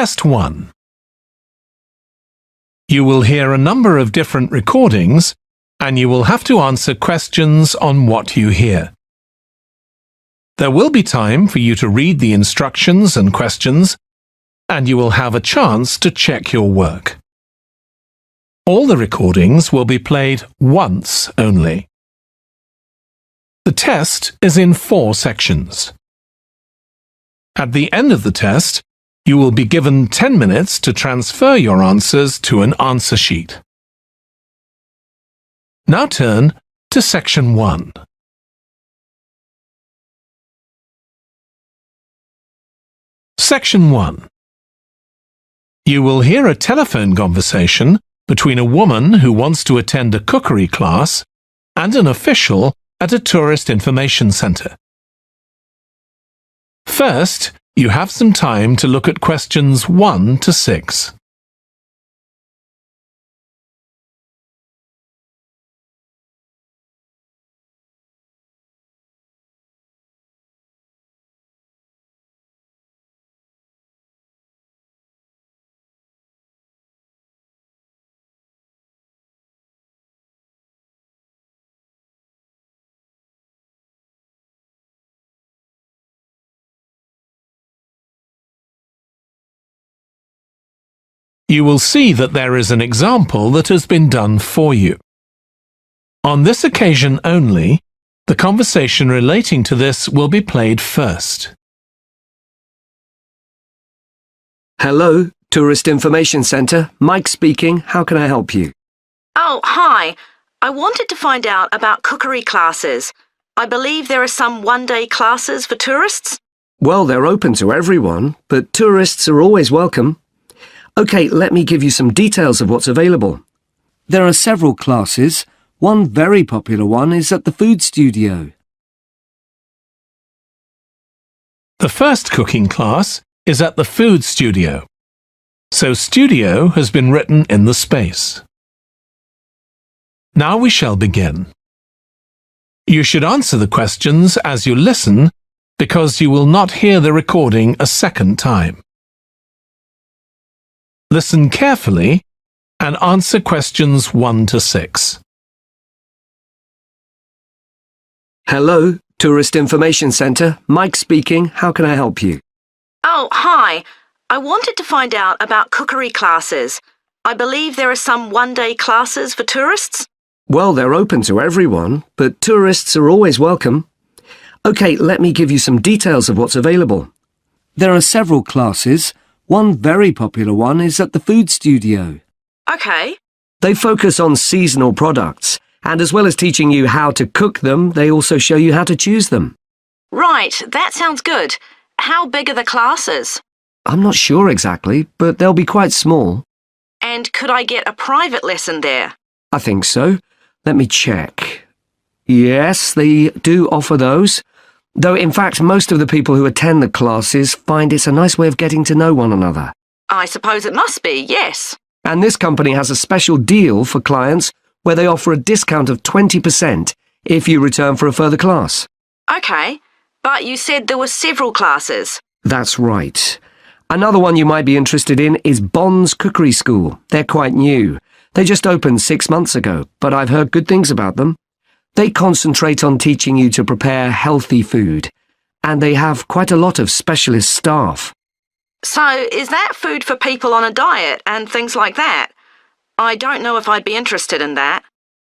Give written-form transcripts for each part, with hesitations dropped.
Test 1. You will hear a number of different recordings, and you will have to answer questions on what you hear. There will be time for you to read the instructions and questions, and you will have a chance to check your work. All the recordings will be played once only. The test is in 4 sections. At the end of the test, you will be given 10 minutes to transfer your answers to an answer sheet. Now turn to Section 1. Section 1. You will hear a telephone conversation between a woman who wants to attend a cookery class and an official at a tourist information centre. First, you have some time to look at questions 1 to 6. You will see that there is an example that has been done for you. On this occasion only, the conversation relating to this will be played first. Hello, Tourist Information Centre. Mike speaking. How can I help you? Oh, hi. I wanted to find out about cookery classes. I believe there are some one-day classes for tourists. Well, they're open to everyone, but tourists are always welcome. OK, let me give you some details of what's available. There are several classes. One very popular one is at the food studio. The first cooking class is at the food studio, so studio has been written in the space. Now we shall begin. You should answer the questions as you listen because you will not hear the recording a second time. Listen carefully and answer questions 1 to 6. Hello, Tourist Information Centre. Mike speaking. How can I help you? Oh, hi. I wanted to find out about cookery classes. I believe there are some one-day classes for tourists. Well, they're open to everyone, but tourists are always welcome. OK, let me give you some details of what's available. There are several classes. One very popular one is at the food studio. OK. They focus on seasonal products, and as well as teaching you how to cook them, they also show you how to choose them. Right, that sounds good. How big are the classes? I'm not sure exactly, but they'll be quite small. And could I get a private lesson there? I think so. Let me check. Yes, they do offer those. Though, in fact, most of the people who attend the classes find it's a nice way of getting to know one another. I suppose it must be, yes. And this company has a special deal for clients where they offer a discount of 20% if you return for a further class. OK, but you said there were several classes. That's right. Another one you might be interested in is Bond's Cookery School. They're quite new. They just opened 6 months ago, but I've heard good things about them. They concentrate on teaching you to prepare healthy food, and they have quite a lot of specialist staff. So, is that food for people on a diet and things like that? I don't know if I'd be interested in that.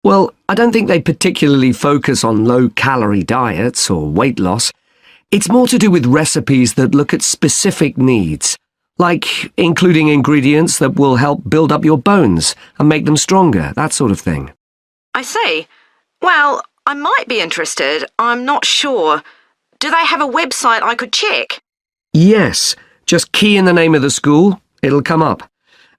Well, I don't think they particularly focus on low-calorie diets or weight loss. It's more to do with recipes that look at specific needs, like including ingredients that will help build up your bones and make them stronger, that sort of thing. I see. Well, I might be interested. I'm not sure. Do they have a website I could check? Yes, just key in the name of the school. It'll come up.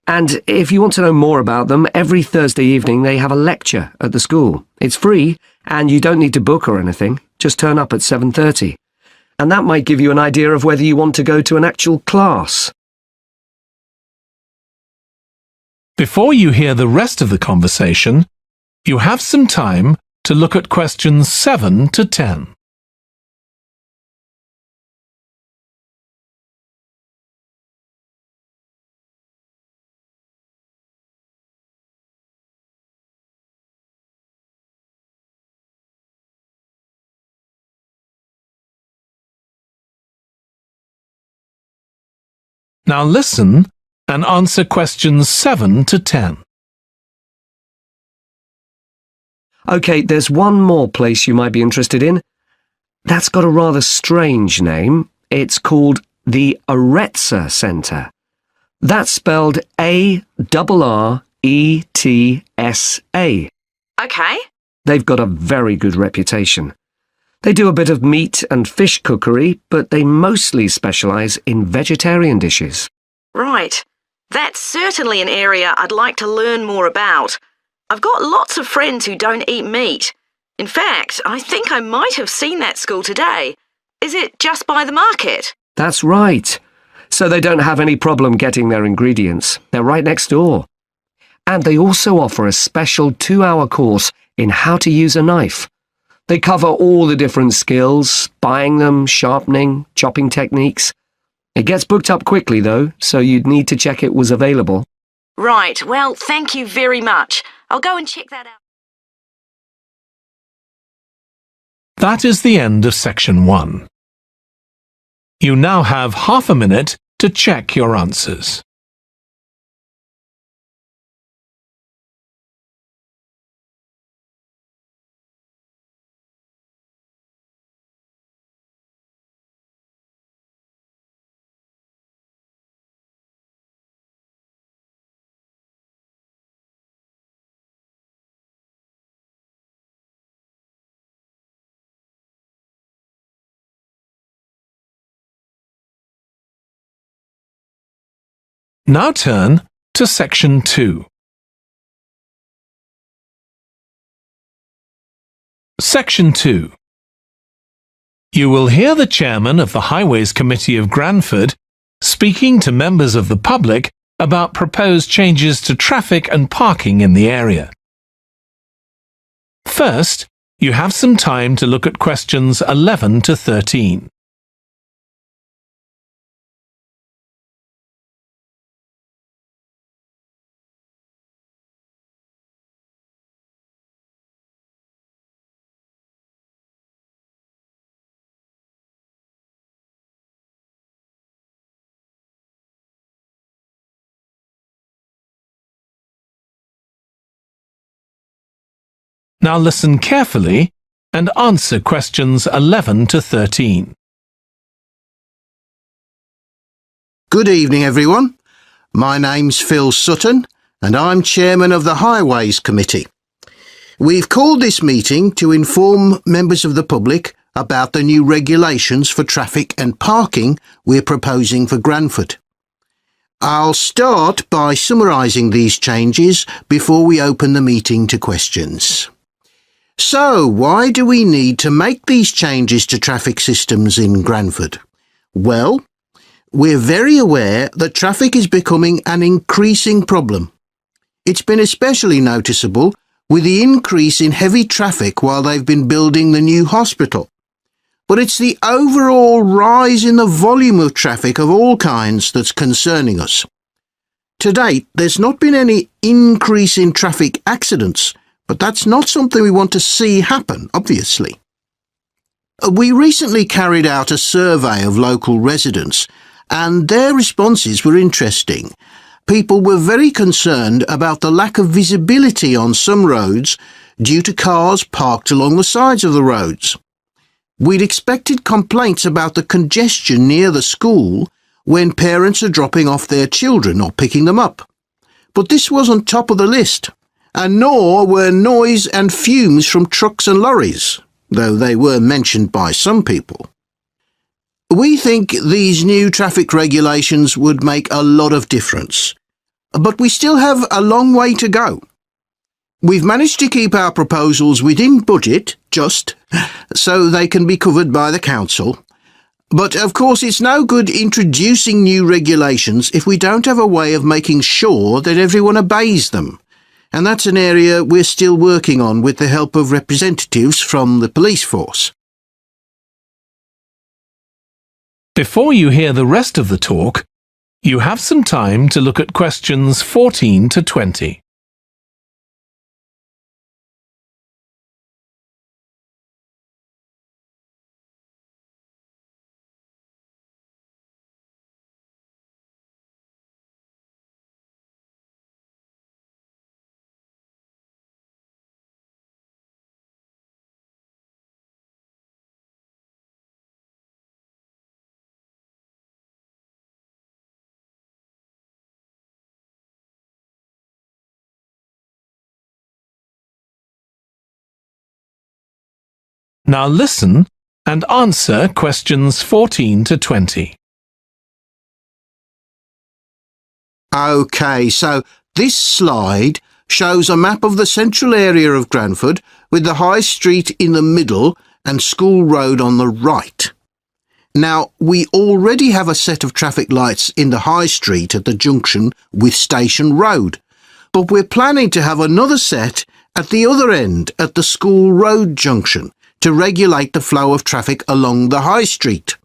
And if you want to know more about them, every Thursday evening they have a lecture at the school. It's free, and you don't need to book or anything. Just turn up at 7:30. And that might give you an idea of whether you want to go to an actual class. Before you hear the rest of the conversation, you have some time to look at questions 7 to 10. Now listen and answer questions 7 to 10. OK, there's one more place you might be interested in. That's got a rather strange name. It's called the Ielts Centre. That's spelled A-R-R-E-T-S-A. OK. They've got a very good reputation. They do a bit of meat and fish cookery, but they mostly specialise in vegetarian dishes. Right. That's certainly an area I'd like to learn more about. I've got lots of friends who don't eat meat. In fact, I think I might have seen that school today. Is it just by the market? That's right. So they don't have any problem getting their ingredients. They're right next door. And they also offer a special 2-hour course in how to use a knife. They cover all the different skills, buying them, sharpening, chopping techniques. It gets booked up quickly, though, so you'd need to check it was available. Right, well, thank you very much. I'll go and check that out. That is the end of section 1. You now have half a minute to check your answers. Now turn to section 2. Section 2. You will hear the chairman of the Highways Committee of Granford speaking to members of the public about proposed changes to traffic and parking in the area. First, you have some time to look at questions 11 to 13. Now listen carefully and answer questions 11 to 13. Good evening, everyone. My name's Phil Sutton, and I'm chairman of the Highways Committee. We've called this meeting to inform members of the public about the new regulations for traffic and parking we're proposing for Granford. I'll start by summarising these changes before we open the meeting to questions. So, why do we need to make these changes to traffic systems in Granford? Well, we're very aware that traffic is becoming an increasing problem. It's been especially noticeable with the increase in heavy traffic while they've been building the new hospital. But it's the overall rise in the volume of traffic of all kinds that's concerning us. To date, there's not been any increase in traffic accidents, but that's not something we want to see happen, obviously. We recently carried out a survey of local residents, and their responses were interesting. People were very concerned about the lack of visibility on some roads due to cars parked along the sides of the roads. We'd expected complaints about the congestion near the school when parents are dropping off their children or picking them up. But this wasn't top of the list, and nor were noise and fumes from trucks and lorries, though they were mentioned by some people. We think these new traffic regulations would make a lot of difference, but we still have a long way to go. We've managed to keep our proposals within budget, just so they can be covered by the council. But of course it's no good introducing new regulations if we don't have a way of making sure that everyone obeys them. And that's an area we're still working on with the help of representatives from the police force. Before you hear the rest of the talk, you have some time to look at questions 14 to 20. Now listen and answer questions 14 to 20. OK, so this slide shows a map of the central area of Granford with the High Street in the middle and School Road on the right. Now, we already have a set of traffic lights in the High Street at the junction with Station Road, but we're planning to have another set at the other end at the School Road junction to regulate the flow of traffic along the High Street.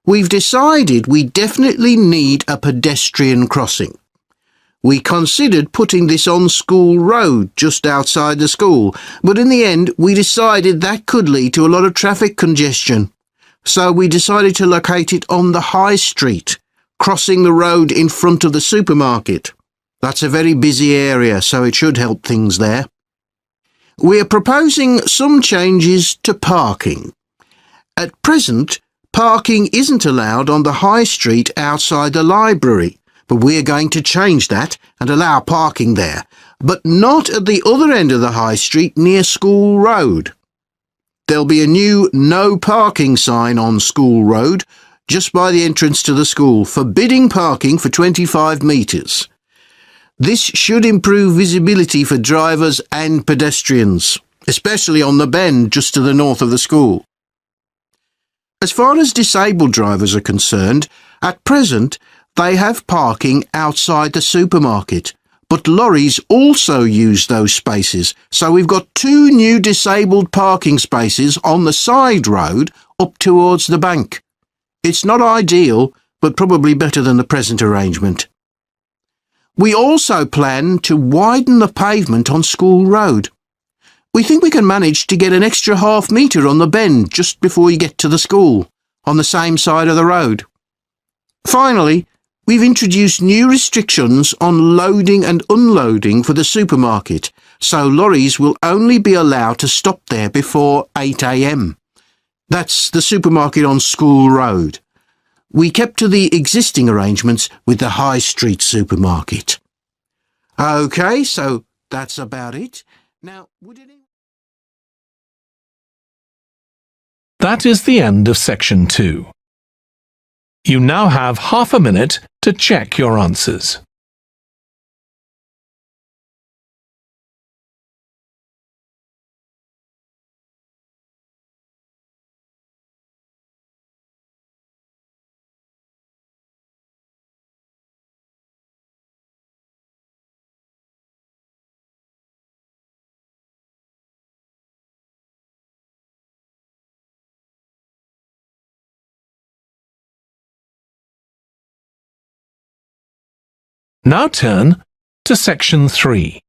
We've decided we definitely need a pedestrian crossing. We considered putting this on School Road just outside the school, but in the end we decided that could lead to a lot of traffic congestion. So we decided to locate it on the High Street, crossing the road in front of the supermarket. That's a very busy area, so it should help things there. We're proposing some changes to parking. At present, parking isn't allowed on the High Street outside the library, but we're going to change that and allow parking there, but not at the other end of the High Street near School Road. There'll be a new no parking sign on School Road just by the entrance to the school, forbidding parking for 25 metres. This should improve visibility for drivers and pedestrians, especially on the bend just to the north of the school. As far as disabled drivers are concerned, at present they have parking outside the supermarket, but lorries also use those spaces, so we've got 2 new disabled parking spaces on the side road up towards the bank. It's not ideal, but probably better than the present arrangement. We also plan to widen the pavement on School Road. We think we can manage to get an extra half metre on the bend just before you get to the school, on the same side of the road. Finally, we've introduced new restrictions on loading and unloading for the supermarket, so lorries will only be allowed to stop there before 8 a.m. That's the supermarket on School Road. We kept to the existing arrangements with the High Street supermarket. OK, so that's about it. Now, That is the end of section 2. You now have half a minute to check your answers. Now turn to section 3.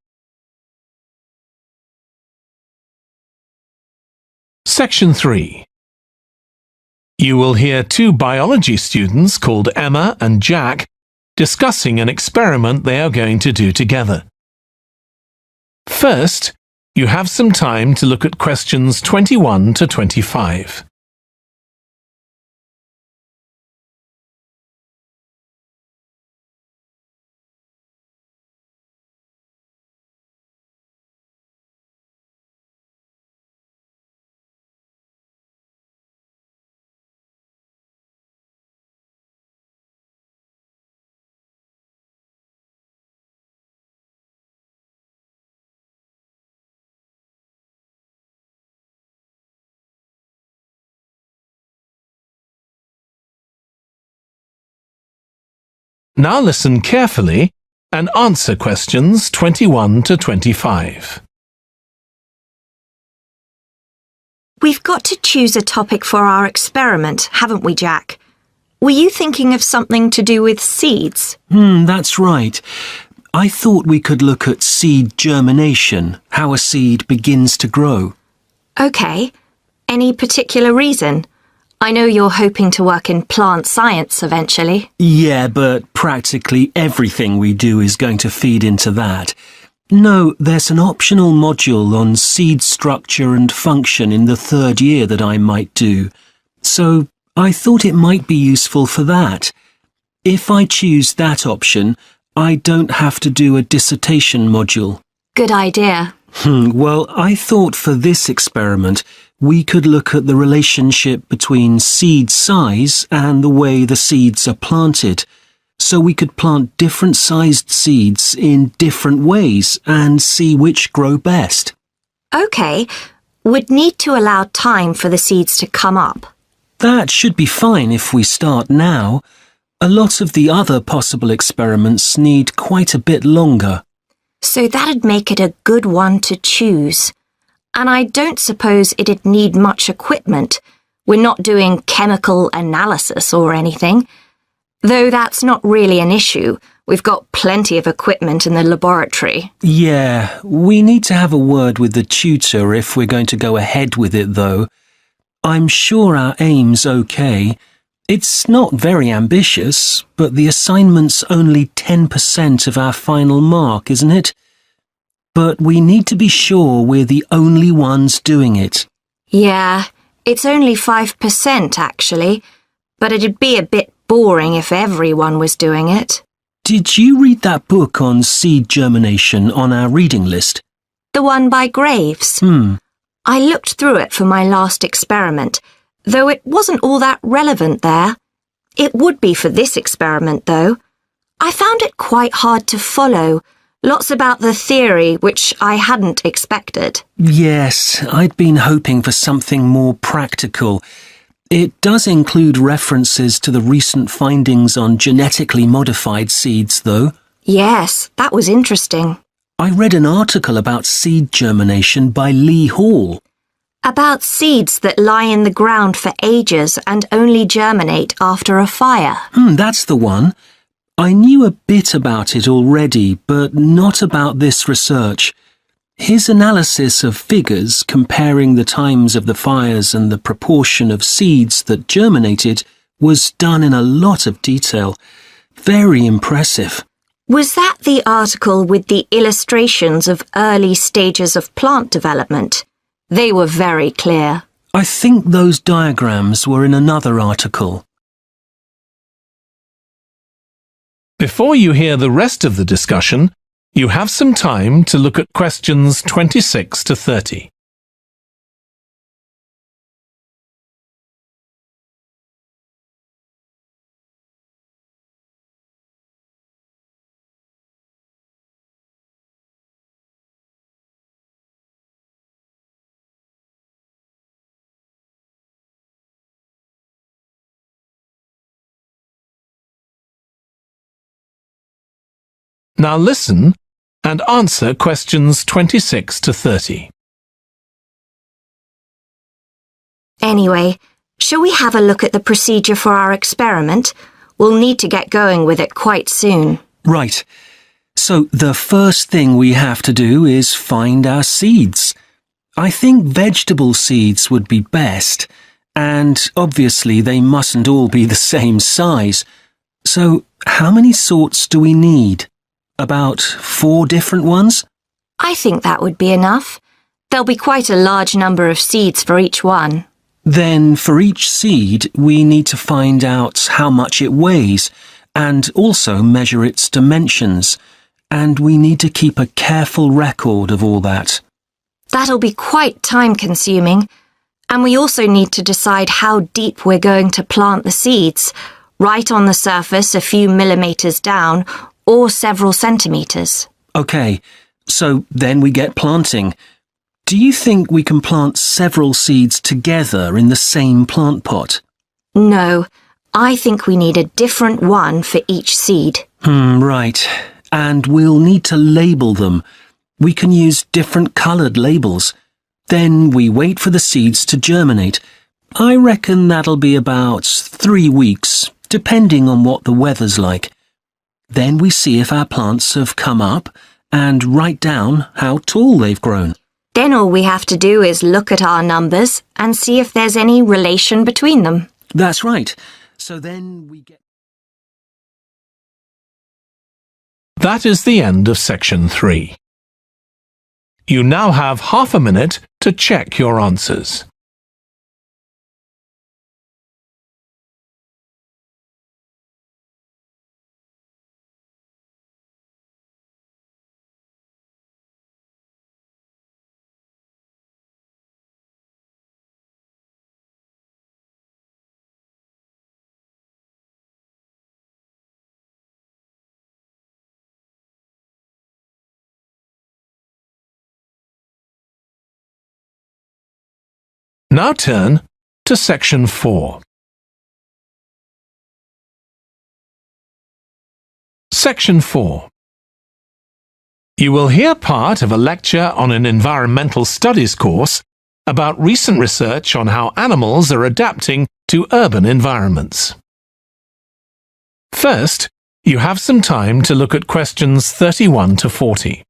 Section 3. You will hear 2 biology students called Emma and Jack discussing an experiment they are going to do together. First, you have some time to look at questions 21 to 25. Now listen carefully and answer questions 21 to 25. We've got to choose a topic for our experiment, haven't we, Jack? Were you thinking of something to do with seeds? That's right. I thought we could look at seed germination, how a seed begins to grow. OK. Any particular reason? I know you're hoping to work in plant science eventually. Yeah, but practically everything we do is going to feed into that. No, there's an optional module on seed structure and function in the 3rd year that I might do. So I thought it might be useful for that. If I choose that option, I don't have to do a dissertation module. Good idea. Well, I thought for this experiment, We could look at the relationship between seed size and the way the seeds are planted. So we could plant different sized seeds in different ways and see which grow best. OK, we'd need to allow time for the seeds to come up. That should be fine if we start now. A lot of the other possible experiments need quite a bit longer. So that'd make it a good one to choose. And I don't suppose it'd need much equipment. We're not doing chemical analysis or anything. Though that's not really an issue. We've got plenty of equipment in the laboratory. Yeah, we need to have a word with the tutor if we're going to go ahead with it, though. I'm sure our aim's okay. It's not very ambitious, but the assignment's only 10% of our final mark, isn't it? But we need to be sure we're the only ones doing it. Yeah, it's only 5% actually, but it'd be a bit boring if everyone was doing it. Did you read that book on seed germination on our reading list? The one by Graves? I looked through it for my last experiment, though it wasn't all that relevant there. It would be for this experiment, though. I found it quite hard to follow. Lots about the theory, which I hadn't expected. Yes, I'd been hoping for something more practical. It does include references to the recent findings on genetically modified seeds, though. Yes, that was interesting. I read an article about seed germination by Lee Hall. About seeds that lie in the ground for ages and only germinate after a fire. That's the one. I knew a bit about it already, but not about this research. His analysis of figures comparing the times of the fires and the proportion of seeds that germinated was done in a lot of detail. Very impressive. Was that the article with the illustrations of early stages of plant development? They were very clear. I think those diagrams were in another article. Before you hear the rest of the discussion, you have some time to look at questions 26 to 30. Now listen and answer questions 26 to 30. Anyway, shall we have a look at the procedure for our experiment? We'll need to get going with it quite soon. Right. So the first thing we have to do is find our seeds. I think vegetable seeds would be best, and obviously they mustn't all be the same size. So how many sorts do we need? About 4 different ones? I think that would be enough. There'll be quite a large number of seeds for each one. Then for each seed, we need to find out how much it weighs and also measure its dimensions. And we need to keep a careful record of all that. That'll be quite time-consuming. And we also need to decide how deep we're going to plant the seeds. Right on the surface, a few millimetres down, or several centimetres. OK, so then we get planting. Do you think we can plant several seeds together in the same plant pot? No, I think we need a different one for each seed. Right. And we'll need to label them. We can use different coloured labels. Then we wait for the seeds to germinate. I reckon that'll be about 3 weeks, depending on what the weather's like. Then we see if our plants have come up and write down how tall they've grown. Then all we have to do is look at our numbers and see if there's any relation between them. That's right. So then we get... That is the end of section 3. You now have half a minute to check your answers. Now turn to Section 4. Section 4. You will hear part of a lecture on an environmental studies course about recent research on how animals are adapting to urban environments. First, you have some time to look at questions 31 to 40.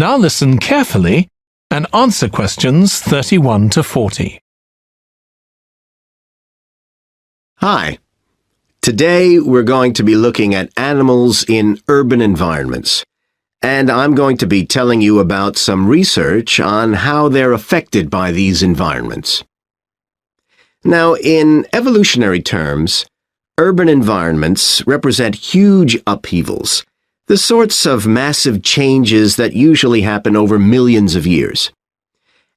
Now listen carefully and answer questions 31 to 40. Hi. Today we're going to be looking at animals in urban environments, and I'm going to be telling you about some research on how they're affected by these environments. Now, in evolutionary terms, urban environments represent huge upheavals, the sorts of massive changes that usually happen over millions of years.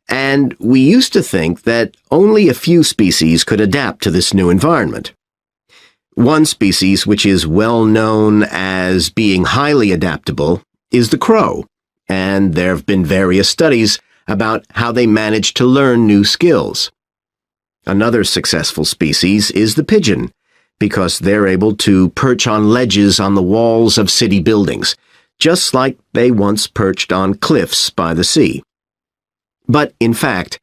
And we used to think that only a few species could adapt to this new environment. One species which is well known as being highly adaptable is the crow, and there have been various studies about how they manage to learn new skills. Another successful species is the pigeon, because they're able to perch on ledges on the walls of city buildings, just like they once perched on cliffs by the sea. But, in fact,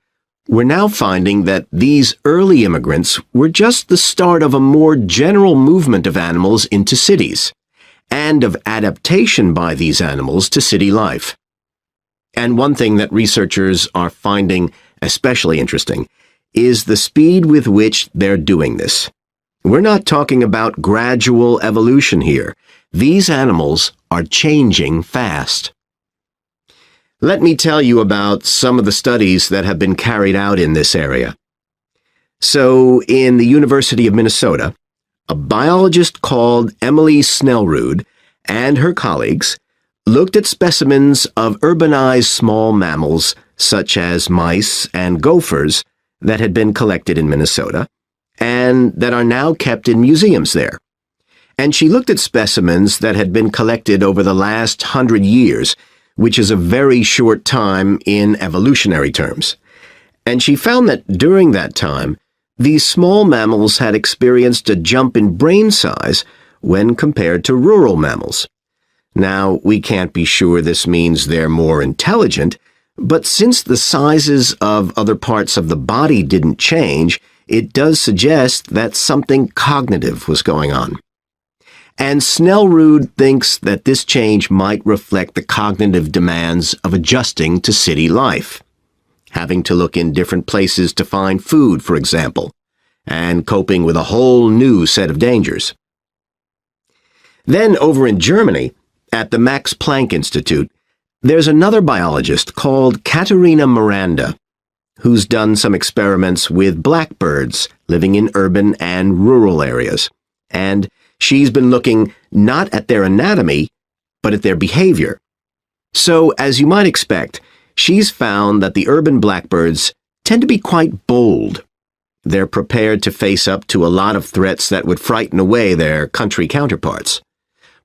we're now finding that these early immigrants were just the start of a more general movement of animals into cities, and of adaptation by these animals to city life. And one thing that researchers are finding especially interesting is the speed with which they're doing this. We're not talking about gradual evolution here. These animals are changing fast. Let me tell you about some of the studies that have been carried out in this area. So, in the University of Minnesota, a biologist called Emily Snellrud and her colleagues looked at specimens of urbanized small mammals such as mice and gophers that had been collected in Minnesota and that are now kept in museums there. And she looked at specimens that had been collected over the last 100 years, which is a very short time in evolutionary terms. And she found that during that time, these small mammals had experienced a jump in brain size when compared to rural mammals. Now, we can't be sure this means they're more intelligent, but since the sizes of other parts of the body didn't change, it does suggest that something cognitive was going on. And Snellrud thinks that this change might reflect the cognitive demands of adjusting to city life, having to look in different places to find food, for example, and coping with a whole new set of dangers. Then over in Germany, at the Max Planck Institute, there's another biologist called Katharina Miranda, who's done some experiments with blackbirds living in urban and rural areas, and she's been looking not at their anatomy, but at their behavior. So, as you might expect, she's found that the urban blackbirds tend to be quite bold. They're prepared to face up to a lot of threats that would frighten away their country counterparts.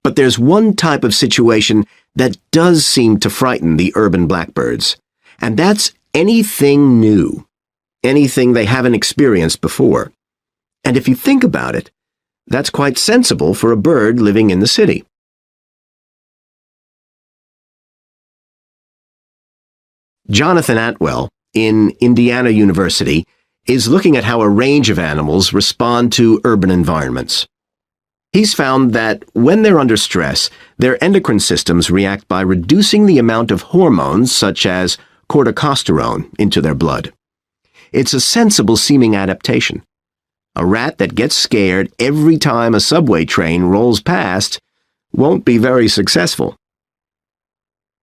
But there's one type of situation that does seem to frighten the urban blackbirds, and that's anything new, anything they haven't experienced before. And if you think about it, that's quite sensible for a bird living in the city. Jonathan Atwell, in Indiana University, is looking at how a range of animals respond to urban environments. He's found that when they're under stress, their endocrine systems react by reducing the amount of hormones such as corticosterone into their blood. It's a sensible-seeming adaptation. A rat that gets scared every time a subway train rolls past won't be very successful.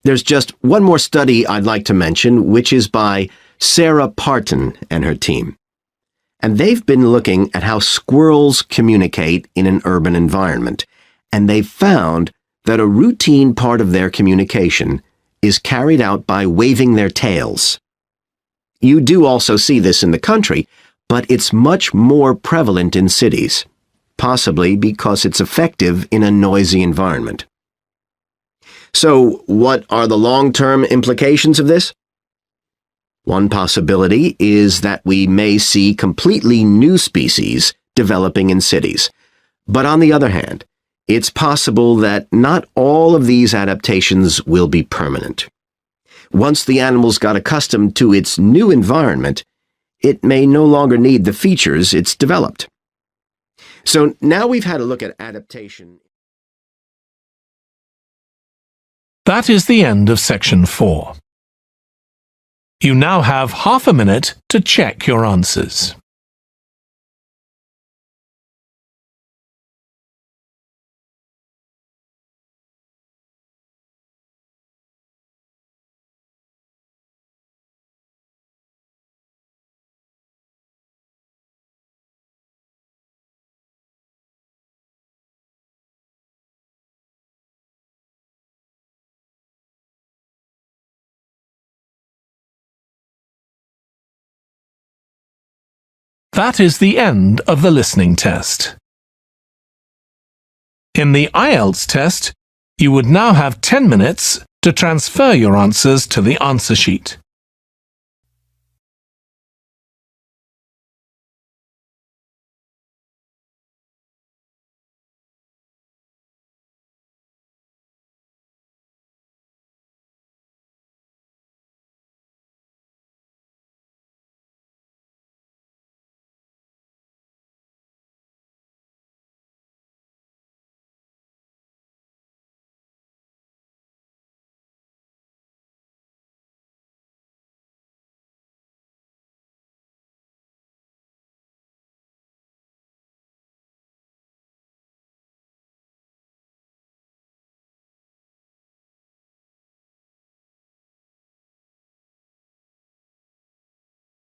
There's just one more study I'd like to mention, which is by Sarah Parton and her team. And they've been looking at how squirrels communicate in an urban environment, and they've found that a routine part of their communication is carried out by waving their tails. You do also see this in the country, but it's much more prevalent in cities, possibly because it's effective in a noisy environment. So, what are the long-term implications of this? One possibility is that we may see completely new species developing in cities. But on the other hand, it's possible that not all of these adaptations will be permanent. Once the animals got accustomed to its new environment, it may no longer need the features it's developed. So now we've had a look at adaptation. That is the end of section 4. You now have half a minute to check your answers. That is the end of the listening test. In the Ielts test, you would now have 10 minutes to transfer your answers to the answer sheet.